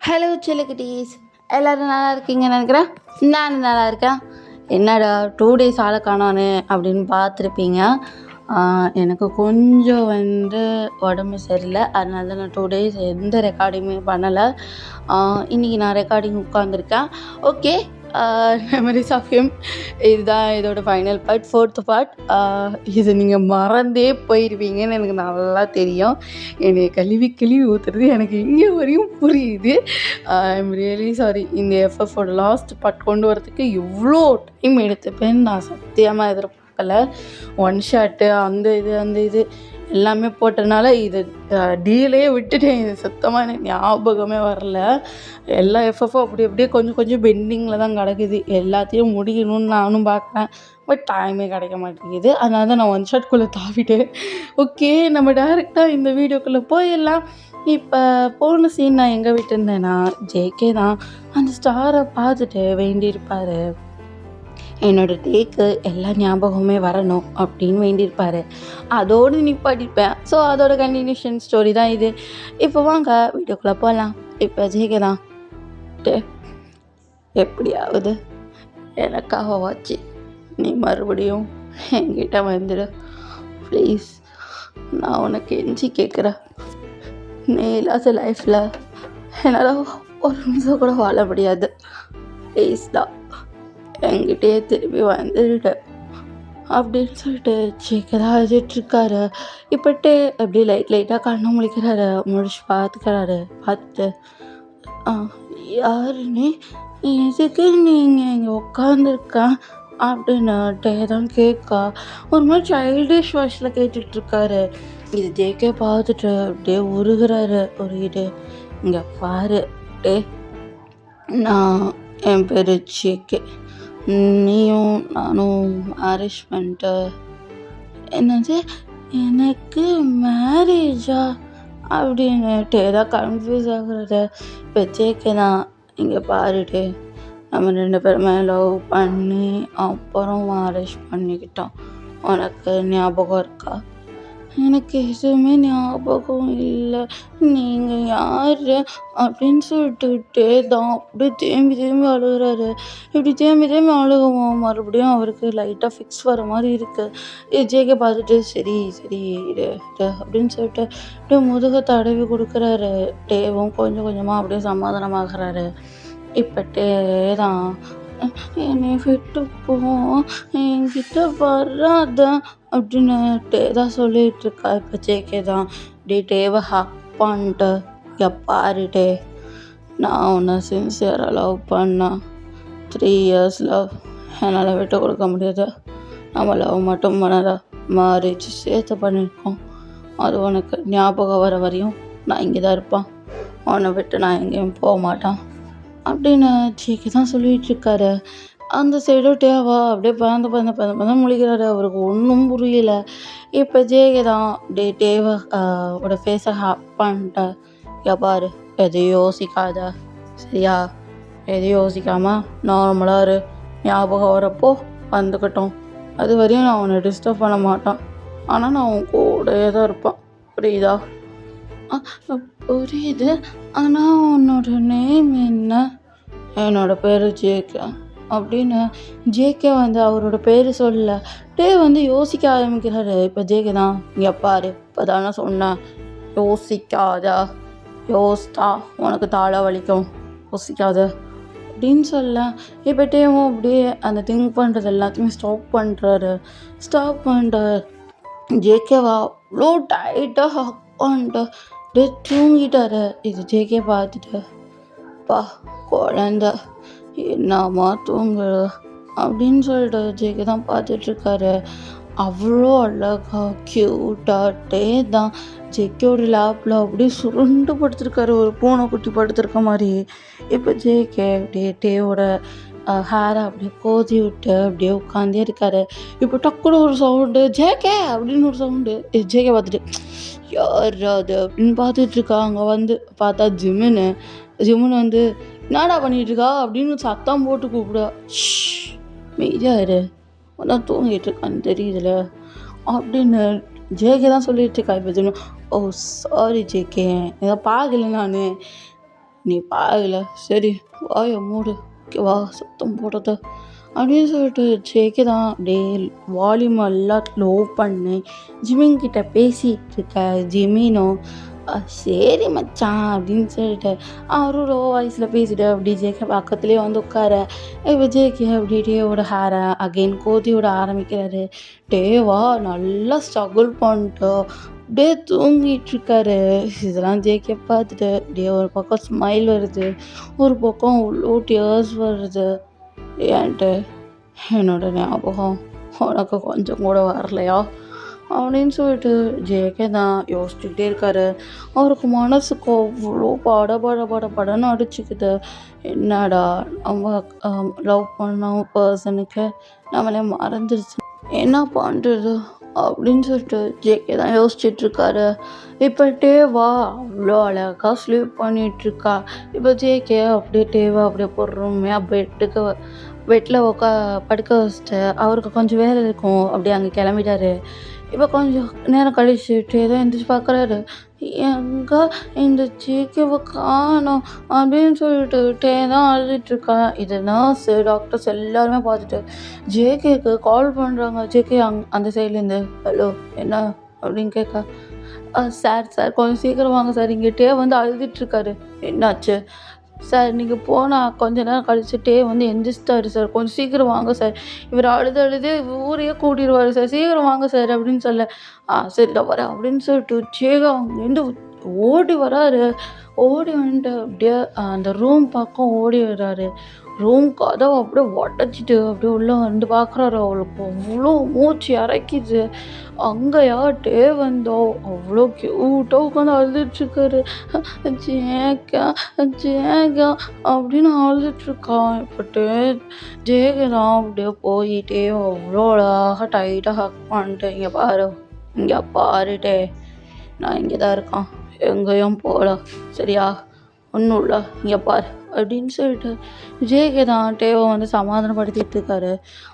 Hello செல்லக்குட்டீஸ், எல்லோரும் நல்லா இருக்கீங்கன்னு நினைக்கிறேன். நானும் நல்லா இருக்கேன். என்னடா 2 டேஸ் ஆளை காணோன்னு அப்படின்னு பார்த்துருப்பீங்க. எனக்கு கொஞ்சம் உடம்பு சரியில்லை. அதனால தான் நான் 2 டேஸ் எந்த ரெக்கார்டிங்குமே பண்ணலை. இன்றைக்கி நான் ரெக்கார்டிங் உட்காந்துருக்கேன். ஓகே, மெமரிஸ் ஆஃப் ஹிம் இதுதான் இதோட ஃபைனல் பார்ட், 4th பார்ட். இது நீங்கள் மறந்தே போயிடுவீங்கன்னு எனக்கு நல்லா தெரியும். என்னை கழுவி ஊற்றுறது எனக்கு இங்கே வரையும் புரியுது. I am really sorry. இந்த எஃப்எஃபோட லாஸ்ட் பார்ட் கொண்டு வரதுக்கு இவ்வளோ டைம் எடுத்துப்பேன்னு நான் சத்தியமாக எதிர்பார்க்கல. 1 ஷாட்டு அந்த இது எல்லாமே போட்டதுனால இது டீலே விட்டுட்டேன். இது சுத்தமாக எனக்கு ஞாபகமே வரல. எல்லா எஃப்எஃப்பும் அப்படியே கொஞ்சம் பெண்டிங்கில் தான் கிடக்குது. எல்லாத்தையும் முடிக்கணும்னு நானும் பார்க்குறேன், பட் டைமே கிடைக்க மாட்டேங்குது. அதனால தான் நான் 1 ஷாட்குள்ளே தாவிட்டேன். ஓகே, நம்ம டேரெக்டாக இந்த வீடியோக்குள்ளே போயிடலாம். இப்போ போன சீன் நான் எங்கே விட்டுருந்தேன்னா, ஜேகே தான் அந்த ஸ்டாரை பார்த்துட்டு வேண்டியிருப்பார், என்னோடய டேக்கு எல்லா ஞாபகமே வரணும் அப்படின்னு வேண்டியிருப்பார். அதோடு நிப்பாட்டிப்பேன். ஸோ அதோட கண்டினியூஷன் ஸ்டோரி தான் இது. இப்போ வாங்க வீடியோக்குள்ளே போகலாம். இப்போ ஜேகே தான், எப்படியாவது எனக்காக வாச்சு நீ மறுபடியும் என்கிட்ட வந்துடு ப்ளீஸ். நான் உனக்கு எஞ்சி கேட்குறேன். நீ இல்லாத லைஃப்பில் என்னால் ஒரு நிமிஷம் கூட வாழ முடியாது. ப்ளீஸ் தான், என்கிட்டயே திரும்பி வந்துடு அப்படின்னு சொல்லிட்டு சீக்கிரம் அழுதுட்ருக்காரு. இப்பட்டு அப்படி லைட்டாக கண்ணை முழிச்சு பார்த்துட்டு யாருன்னு, எதுக்கு நீங்கள் இங்கே உட்காந்துருக்க அப்படின்னுட்டே தான் கேட்கா. ஒரு மாதிரி சைல்டிஷ் வாய்ஸில் கேட்டுட்ருக்காரு. இது ஜேகே பார்த்துட்டு அப்படியே உருகிறாரு. உருகிட்டு, இங்கே பாரு டே, நான் என் பேர் ஜேகே, நீயும் நானும் மேரேஜ் பண்ணிட்டு. என்னது, எனக்கு மேரேஜா அப்படின்னுட்டு ஏதாவது கன்ஃபியூஸ் ஆகுறது. இப்போ ஜேகே தான், இங்கே பாருட்டு, நம்ம 2 பேருமே லவ் பண்ணி அப்புறம் மேரேஜ் பண்ணிக்கிட்டோம். உனக்கு ஞாபகம் இருக்கா? எனக்கு எதுவுமே ஞாபகம் இல்லை. நீங்கள் யார் அப்படின்னு சொல்லிட்டு தான் அப்படியே தேம்பி அழுகிறாரு. இப்படி தேம்பி அழுகவும் மறுபடியும் அவருக்கு லைட்டாக ஃபிக்ஸ் வர மாதிரி இருக்குது. ஜேகே பார்த்துட்டு சரி இரு அப்படின்னு சொல்லிட்டு அப்படியே முதுகை தடவி கொடுக்குறாரு. டேவும் கொஞ்சமாக அப்படியே சமாதானமாகறாரு. இப்பட்டே தான், என்னை விட்டு போ, என்கிட்ட வராத அப்படின்னு டே தான் சொல்லிகிட்ருக்கா. இப்போ ஜேகே தான் டேவை ஹக் பண்ணிட்டு, எப்பாரு டே, நான் உன்னை சின்சியராக லவ் பண்ணேன். 3 இயர்ஸ் லவ், என்னால் விட்டு கொடுக்க முடியாது. நம்ம லவ் மட்டும் பண்ணலை, மேரேஜ் சேர்த்து பண்ணியிருக்கோம். அது உனக்கு ஞாபகம் வர வரையும் நான் இங்கே தான் இருப்பேன். உன்னை விட்டு நான் எங்கேயும் போக மாட்டேன் அப்படின்னு ஜேகே தான் சொல்லிகிட்ருக்காரு. அந்த சைடு டேவா அப்படியே பறந்து முழிக்கிறாரு. அவருக்கு ஒன்றும் புரியல. இப்போ ஜேகே தான் டேவை ஓட ஃபேஸை ஹேப் பண்ணிட்ட, பாரு எதையும் யோசிக்காத சரியா, எதையும் யோசிக்காமல் நார்மலாக இரு, ஞாபகம் வரப்போ வந்துக்கிட்டோம். அது வரையும் நான் உன்னை டிஸ்டர்ப் பண்ண மாட்டேன். ஆனால் நான் உன் கூடயே தான் இருப்பேன், புரியுதா? புரியுது, ஆனால் உன்னோட நேம் என்ன? என்னோட பேர் ஜேகே அப்படின்னு ஜேகே அவரோட பேர் சொல்லல. டே யோசிக்க ஆரம்பிக்கிறாரு. இப்போ ஜேகே தான், இங்கே பாரு, இப்போ தானே சொன்னேன் யோசிக்காத, யோசித்தா உனக்கு தலை வலிக்கும், யோசிக்காத அப்படின்னு சொல்ல. இப்போ டேவும் அப்படியே அந்த திங்க் பண்ணுறது எல்லாத்தையுமே ஸ்டாப் பண்ணுறாரு. ஜேகேவா அவ்வளோ டைட்டாக ஹக் பண்ணிட்டு அப்படியே தூங்கிட்டாரு. இது ஜேகே பார்த்துட்டு, பா குழந்த என்னம்மா தூங்கு அப்படின்னு சொல்லிட்டு ஜேகே தான் பார்த்துட்ருக்காரு. அவ்வளோ அழகா க்யூட்டாக டே தான் ஜேகேயோட லேப்பில் அப்படியே சுருண்டு படுத்திருக்காரு, ஒரு பூனைக்குட்டி படுத்திருக்க மாதிரி. இப்போ ஜேகே அப்படியே டேவோட ஹேரை அப்படியே கோதி விட்டு அப்படியே உட்காந்தே இருக்காரு. இப்போ டக்குனு ஒரு சவுண்டு, ஜேகே அப்படின்னு ஒரு சவுண்டு. ஜேகே பார்த்துட்டு, யார் அது அப்படின்னு பார்த்துட்ருக்கா. அங்கே பார்த்தா ஜிமின் என்னடா பண்ணிகிட்ருக்கா அப்படின்னு சத்தம் போட்டு கூப்பிட, மெய்யாரு தான் தூங்கிட்டுருக்கான்னு தெரியுதுல அப்படின்னு ஜேகே தான் சொல்லிகிட்ருக்கா. இப்போ ஜிமின், ஓ சாரி ஜேகே, இதை பார்க்கல நான், நீ பாக்கல, சரி வாய மூடு, வா சத்தம் போடாத அப்படின்னு சொல்லிட்டு ஜேகே தான் அப்படியே வால்யூம் எல்லாம் லோ பண்ணி ஜிமின் கிட்ட பேசிகிட்டு இருக்க. ஜிமினும் சரி மச்சான் அப்படின்னு சொல்லிட்டு அவரும் லோ வாய்ஸில் பேசிட்டு அப்படி ஜேகே பக்கத்துலேயே வந்து உட்கார. இப்போ ஜேகே அப்படி டேவோட ஹேரை அகெயின் கோதி விட ஆரம்பிக்கிறாரு. டேவா நல்லா ஸ்ட்ரகுள் பண்ணிட்டு அப்படியே தூங்கிட்டு இருக்காரு. இதெல்லாம் ஜேகே பார்த்துட்டு அப்படியே ஒரு பக்கம் ஸ்மைல் வருது, ஒரு பக்கம் அவ்வளோ டியர்ஸ் வருது. ஏன்ட்டு என்னோட ஞாபகம் உனக்கு கொஞ்சம் கூட வரலையா அப்படின்னு சொல்லிட்டு ஜேகே தான் யோசிச்சுக்கிட்டே இருக்காரு. அவருக்கு மனசுக்கு அவ்வளோ படன்னு அடிச்சுக்குது. என்னடா நம்ம லவ் பண்ண பர்சனுக்கு நம்மளே மறந்துருச்சு, என்ன பண்ணுறது அப்படின்னு சொல்லிட்டு ஜேகே தான் யோசிச்சுட்ருக்காரு. இப்போ டேவா அவ்வளோ அழகாக ஸ்லீப் பண்ணிகிட்ருக்கா. இப்போ ஜேகே அப்படியே டேவா அப்படியே பொறுமையாக பெட்டில் படுக்க வச்சுட்டு அவருக்கு கொஞ்சம் வேலை இருக்கும், அப்படியே அங்கே கிளம்பிட்டாரு. இப்போ கொஞ்சம் நேரம் கழிச்சு டே தான் எந்திரிச்சு பார்க்குறாரு. எங்கே இந்த ஜேகேவை காணோம் அப்படின்னு சொல்லிட்டு டே தான் அழுதுட்ருக்கா. இது நர்ஸு டாக்டர்ஸ் எல்லாருமே பார்த்துட்டு ஜேகேக்கு கால் பண்ணுறாங்க. ஜேகே அந்த சைட்லேருந்து ஹலோ என்ன அப்படின்னு கேட்க, சார் கொஞ்சம் சீக்கிரம் வாங்க சார், இங்கே டே வந்து அழுதுட்ருக்காரு. என்னாச்சு சார், நீங்கள் போனால் கொஞ்ச நேரம் கழிச்சுட்டே வந்து எந்திரிச்சிட்டாரு சார், கொஞ்சம் சீக்கிரம் வாங்க சார், இவர் அழுது ஊரையே கூட்டிடுவார் சார், சீக்கிரம் வாங்க சார் அப்படின்னு சொல்ல, சரி நான் வரேன் அப்படின்னு சொல்லிட்டு ஜேகா அங்கேருந்து ஓடி வராரு. ஓடி வந்துட்டு அப்படியே அந்த ரூம் பக்கம் ஓடி வர்றாரு. ரூம் கதவை அப்படியே உடச்சிட்டு அப்படியே உள்ளே வந்து பார்க்குறாரு. அவளுக்கு அவ்வளோ மூச்சு இறக்கிது. அங்கேயா டே வந்தோ அவ்வளோ க்யூட்டாக உட்காந்து அழுதுட்ருக்காரு. ஜேகா ஜேகா அப்படின்னு அழுதுட்ருக்கான். இப்போ ஜேகே தான் அப்படியே போயிட்டே அவ்வளோ அழகாக டைட்டாக ஹக் பண்ணிட்டு, இங்கே பாருட்டே நான் இங்கே தான் இருக்கேன், எங்கேயும் போகல சரியா, ஒன்றும் இல்லை இங்கே பாரு அப்படின்னு சொல்லிட்டு ஜேகே தான் டேவை வந்து சமாதானப்படுத்திட்டு இருக்காரு.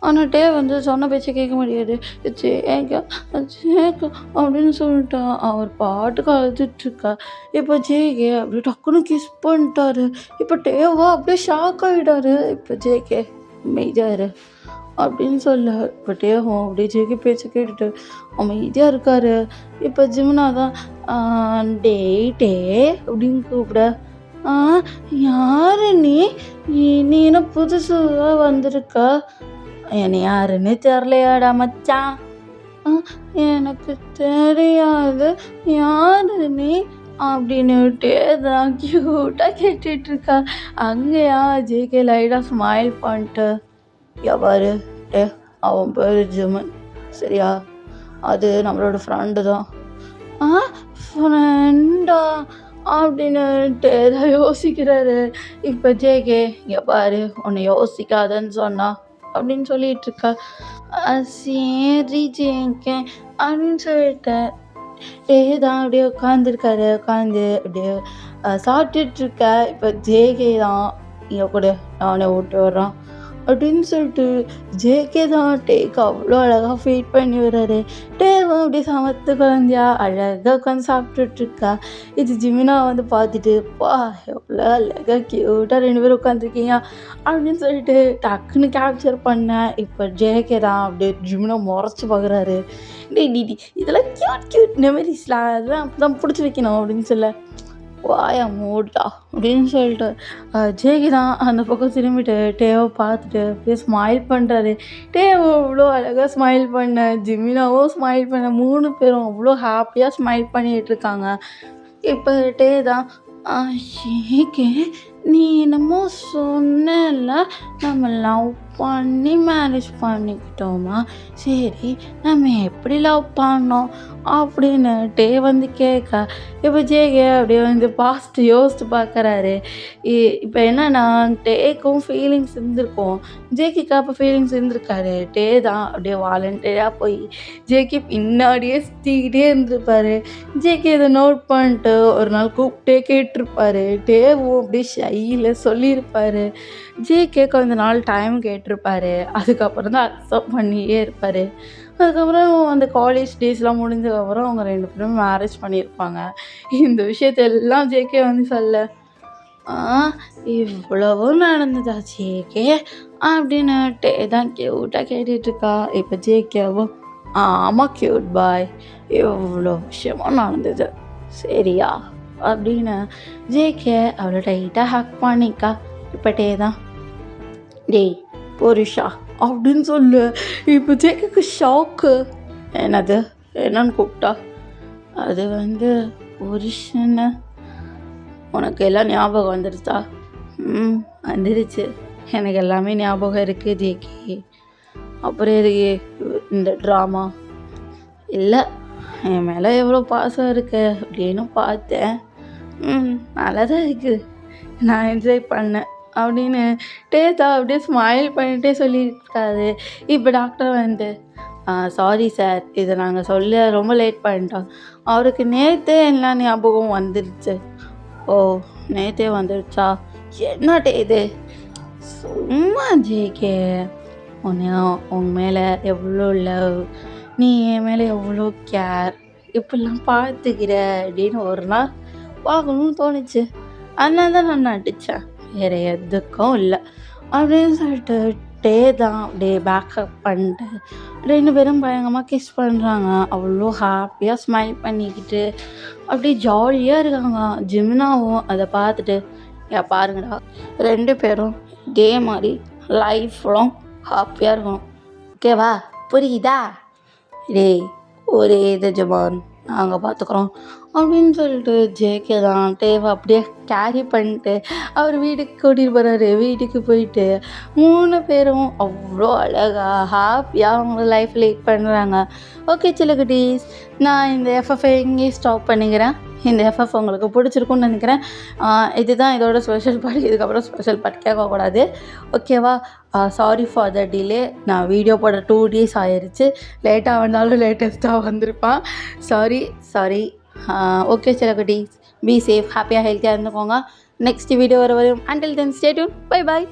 ஆனால் டே வந்து சொன்ன பேச்சை கேட்க முடியாது. ஜேகா ஜேகா அப்படின்னு சொல்லிட்டு அவர் பாட்டுக்கு அழுதுட்ருக்கா. இப்போ ஜேகே அப்படியே டக்குன்னு கிஸ் பண்ணிட்டாரு. இப்போ டேவா அப்படியே ஷாக் ஆகிட்டாரு. இப்போ ஜேகே அமைதியாரு அப்படின்னு சொல்ல, இப்போ டேவும் அப்படியே ஜேகே பேச்சை கேட்டுட்டு அமைதியாக இருக்காரு. இப்போ ஜிம்னா தான் டே டே அப்படின்னு கூப்பிட, யாரு நீ என்ன புதுசாக வந்திருக்க, என்னை யாருன்னு தெரிலையாடா மச்சான், எனக்கு தெரியாது யாரு நீ அப்படின்னுட்டே தான் க்யூட்டாக கேட்டுட்ருக்கா. அங்கேயா ஜேகே லைட்டாக ஸ்மைல் பண்ணிட்டு, எவ்வாறு டே அவன் பேர் ஜிமன் சரியா, அது நம்மளோட ஃப்ரெண்டு தான். ஃப்ரெண்டா அப்படின்னுட்டு தான் யோசிக்கிறாரு. இப்போ ஜேகே இங்கே பாரு உன்னை யோசிக்காதன்னு சொன்னா அப்படின்னு சொல்லிகிட்ருக்கா. சரி ஜேகே அப்படின்னு சொல்லிட்டு டே தான் அப்படியே உட்காந்து அப்படியே சாப்பிட்டுட்ருக்க. இப்போ ஜேகே தான் இங்கே கூட நானே ஓட்டு வர்றான் அப்படின்னு சொல்லிட்டு ஜேகே தான் டேக்கு அவ்வளோ அழகாக ஃபீட் பண்ணி வர்றாரு. டேவும் அப்படியே சமத்து குழந்தையா அழகாக உட்காந்து சாப்பிட்டுட்ருக்கா. இது ஜிமினா வந்து பார்த்துட்டு எவ்வளோ அழகாக க்யூட்டாக 2 பேரும் உட்காந்துருக்கீங்க அப்படின்னு சொல்லிட்டு டக்குன்னு கேப்சர் பண்ணேன். இப்போ ஜேகே தான் அப்படியே ஜிமினா முறைச்சி பார்க்குறாரு. டி இதெல்லாம் க்யூட் மெமரிஸ்லாம், அதெல்லாம் அப்போ தான் பிடிச்சி வைக்கணும் அப்படின்னு சொல்ல, வாயா மூடா அப்படின்னு சொல்லிட்டு ஜேகி தான் அந்த பக்கம் திரும்பிட்டு டேவை பார்த்துட்டு அப்படியே ஸ்மைல் பண்ணுறாரு. டேவை அவ்வளோ அழகாக ஸ்மைல் பண்ண, ஜிமினாவும் ஸ்மைல் பண்ண, 3 பேரும் அவ்வளோ ஹாப்பியாக ஸ்மைல் பண்ணிகிட்ருக்காங்க. இப்போ டே தான் ஜேகே நீ என்னமோ சொன்னல நம்ம லவ் பண்ணி மேரேஜ் பண்ணிக்கிட்டோமா, சரி நம்ம எப்படி லவ் பண்ணோம் அப்படின்னு டே வந்து கேட்க, இப்போ ஜேகே அப்படியே வந்து பாஸ்ட் யோசித்து பார்க்குறாரு. இப்போ என்னன்னா டேக்கும் ஃபீலிங்ஸ் இருந்திருக்கும், ஜேகேக்கு அப்போ ஃபீலிங்ஸ் இருந்திருக்காரு. டே தான் அப்படியே வாலண்டியராக போய் ஜேகே பின்னாடியே சுற்றிக்கிட்டே இருந்திருப்பாரு. ஜேகே இதை நோட் பண்ணிட்டு ஒரு நாள் கூப்பிட்டே கேட்டிருப்பாரு. டேவும் அப்படியே ஷையில் சொல்லியிருப்பாரு. ஜேகே கொஞ்ச நாள் டைம் கேட்டிருப்பாரு. அதுக்கப்புறம் தான் அக்செப்ட் பண்ணியே இருப்பார். அதுக்கப்புறம் அந்த காலேஜ் டேஸ்லாம் முடிஞ்சதுக்கப்புறம் அவங்க 2 பேரும் மேரேஜ் பண்ணியிருப்பாங்க. இந்த விஷயத்த எல்லாம் ஜேகே வந்து சொல்ல, ஆ இவ்வளவும் நடந்ததா ஜேகே அப்படின்னுட்டு தான் க்யூட்டாக கேட்டுட்ருக்கா. இப்போ ஜேகேவும் ஆமாம் க்யூட் பாய், இவ்வளோ விஷயமும் நடந்தது சரியா அப்படின்னு ஜேகே அவளை டைட்டாக ஹக் பண்ணிக்கா. இப்பட்டே தான் டேய் புருஷா அப்படின்னு சொல்லு. இப்போ ஜேகேக்கு ஷாக்கு. என்னது என்னன்னு கூப்பிட்டா? அது புருஷன்னு உனக்கு எல்லாம் ஞாபகம் வந்துடுச்சா? வந்துடுச்சு, எனக்கு எல்லாமே ஞாபகம் இருக்குது ஜேகே. அப்புறம் எதுக்கு இந்த ட்ராமா? இல்லை, என் மேலே எவ்வளோ பாசம் இருக்கு அப்படின்னு பார்த்தேன். நல்லா தான் இருக்குது, நான் என்ஜாய் பண்ணேன் அப்படின்னு டேதா அப்படியே ஸ்மைல் பண்ணிகிட்டே சொல்லியிருக்காரு. இப்போ டாக்டர் சாரி சார், இதை நாங்கள் சொல்ல ரொம்ப லேட் பண்ணிட்டோம். அவருக்கு நேற்றே எல்லாம் ஞாபகம் வந்துடுச்சு. ஓ நேற்றே வந்துடுச்சா? என்னட்டே இது சும்மா ஜேகே, உன் மேலே எவ்வளோ லவ், நீ என் மேலே எவ்வளோ கேர், இப்படிலாம் பார்த்துக்கிற அப்படின்னு ஒரு நாள் பார்க்கணும்னு தோணுச்சு. அதனால தான் நான் நடித்தேன், வேறு எதுக்கும் இல்லை அப்படின்னு சொல்லிட்டு தான் அப்படியே பேக்கப் பண்ணிட்டு 2 பேரும் பயங்கரமாக கிஸ் பண்ணுறாங்க. அவ்வளோ ஹாப்பியாக ஸ்மைல் பண்ணிக்கிட்டு அப்படியே ஜாலியாக இருக்காங்க. ஜிம்னாவும் அதை பார்த்துட்டு பாருங்கடா 2 பேரும் இதே மாதிரி லைஃப் லாங் ஹாப்பியாக இருக்கணும், ஓகேவா? புரியுதா? டேய் ஒரே எஜமான் நாங்கள் பார்த்துக்குறோம் அப்படின்னு சொல்லிட்டு ஜேகே தான் டேவை அப்படியே கேரி பண்ணிட்டு அவர் வீட்டுக்கு கூட்டிகிட்டு போகிறாரு. வீட்டுக்கு போயிட்டு 3 பேரும் அவ்வளோ அழகாக ஹாப்பியாக அவங்க லைஃப் லீட் பண்ணுறாங்க. ஓகே சிலகுட்டீஸ், நான் இந்த எஃப்எஃப்ஐ இங்கே ஸ்டாப் பண்ணிக்கிறேன். இந்த எஃப்எஃப் உங்களுக்கு பிடிச்சிருக்குன்னு நினைக்கிறேன். இதுதான் இதோட ஸ்பெஷல் பார்ட், இதுக்கப்புறம் ஸ்பெஷல் பார்ட் கேட்கக்கூடாது, ஓகேவா? Sorry for the delay. நான் வீடியோ போட 2 days ஆயிடுச்சு. லேட்டாக வந்தாலும் லேட்டஸ்ட்டாக வந்திருப்பான். சாரி. ஓகே சிலகுட்டீஸ், பி சேஃப், ஹாப்பியாக ஹெல்த்தியாக இருந்துக்கோங்க. நெக்ஸ்ட் வீடியோ வர வரையும் until then stay tune. Bye bye.